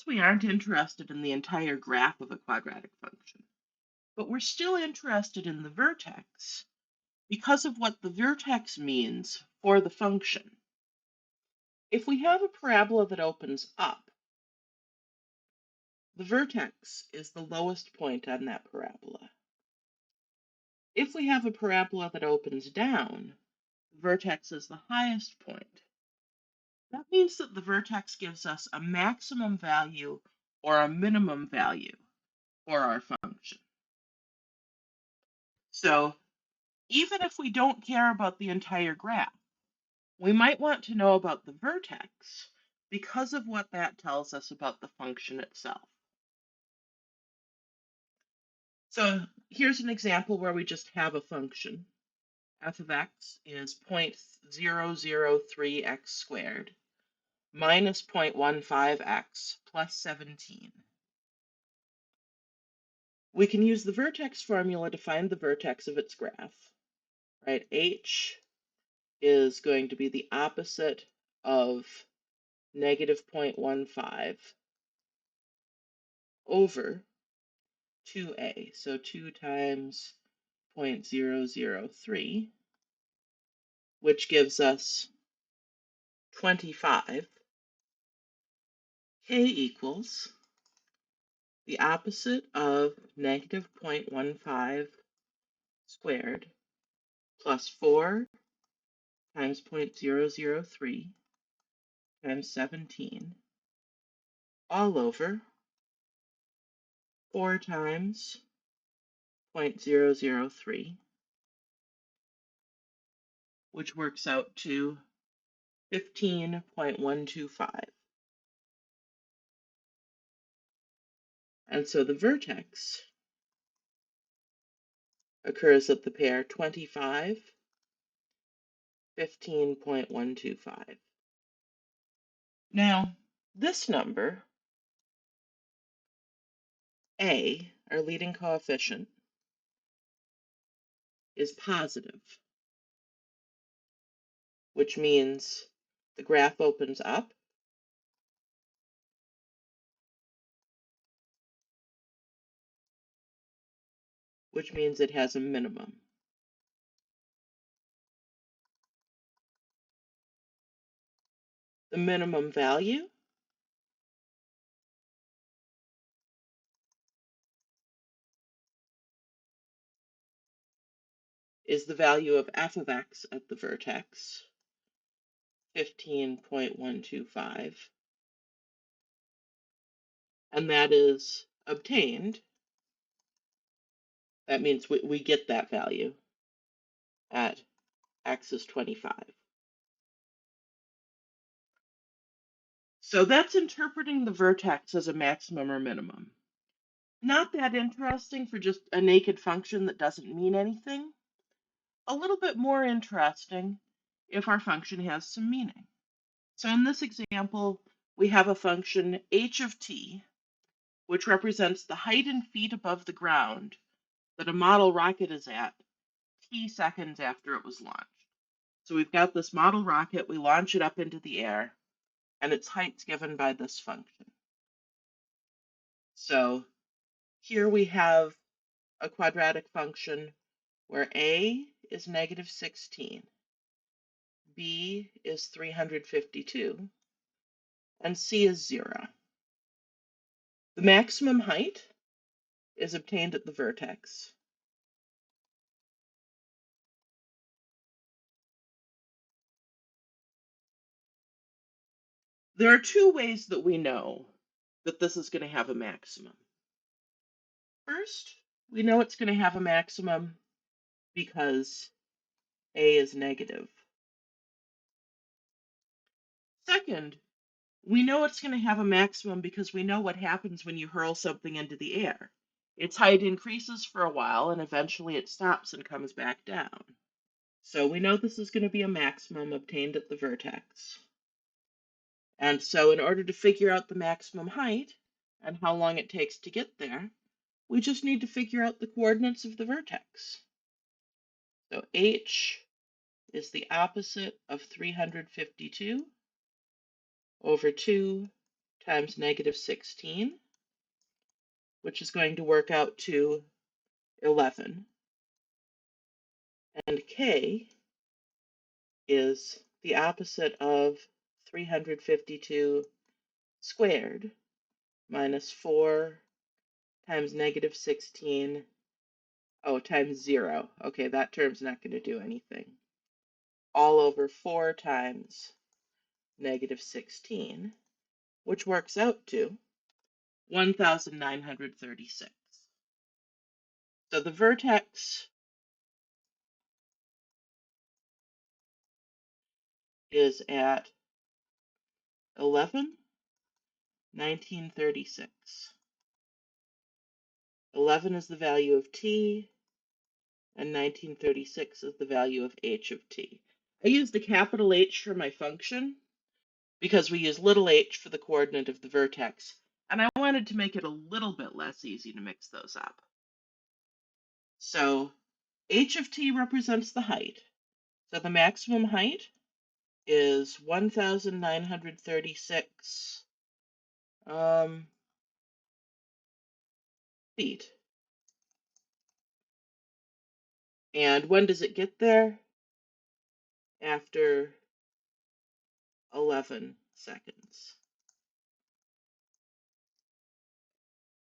we aren't interested in the entire graph of a quadratic function, but we're still interested in the vertex because of what the vertex means for the function. If we have a parabola that opens up, the vertex is the lowest point on that parabola. If we have a parabola that opens down, the vertex is the highest point. That means that the vertex gives us a maximum value or a minimum value for our function. So even if we don't care about the entire graph, we might want to know about the vertex because of what that tells us about the function itself. So here's an example where we just have a function. F of x is 0.003x squared minus 0.15x plus 17. We can use the vertex formula to find the vertex of its graph, right? H is going to be the opposite of negative 0.15 over 2a, so 2 times 0.003, which gives us 25. K equals the opposite of negative 0.15 squared plus 4 times 0.003 times 17 all over 4 times 0.003, which works out to 15.125. And so the vertex occurs at the pair 25, 15.125. Now, this number, a, our leading coefficient, is positive, which means the graph opens up, which means it has a minimum. The minimum value is the value of f of x at the vertex, 15.125, and that is obtained. That means we get that value at x is 25. So that's interpreting the vertex as a maximum or minimum. Not that interesting for just a naked function that doesn't mean anything. A little bit more interesting if our function has some meaning. So in this example, we have a function h of t, which represents the height in feet above the ground that a model rocket is at t seconds after it was launched. So we've got this model rocket, we launch it up into the air, and its height's given by this function. So here we have a quadratic function where a is negative 16, b is 352, and c is 0. The maximum height is obtained at the vertex. There are two ways that we know that this is going to have a maximum. First, we know it's going to have a maximum because a is negative. Second, we know it's going to have a maximum because we know what happens when you hurl something into the air. Its height increases for a while and eventually it stops and comes back down. So we know this is going to be a maximum obtained at the vertex. And so in order to figure out the maximum height and how long it takes to get there, we just need to figure out the coordinates of the vertex. So h is the opposite of 352 over 2 times negative 16, which is going to work out to 11. And k is the opposite of 352 squared minus 4 times negative 16, times 0. Okay, that term's not going to do anything. All over 4 times negative 16, which works out to 1,936. So the vertex is at 11, 1936. 11 is the value of t, and 1936 is the value of h of t. I used a capital H for my function because we use little h for the coordinate of the vertex, and I wanted to make it a little bit less easy to mix those up. So h of t represents the height. So the maximum height is 1,936 feet. And when does it get there? After 11 seconds.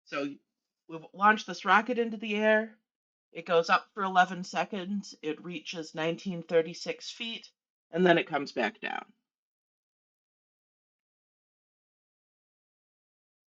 So we've launched this rocket into the air. It goes up for 11 seconds. It reaches 1936 feet, and then it comes back down.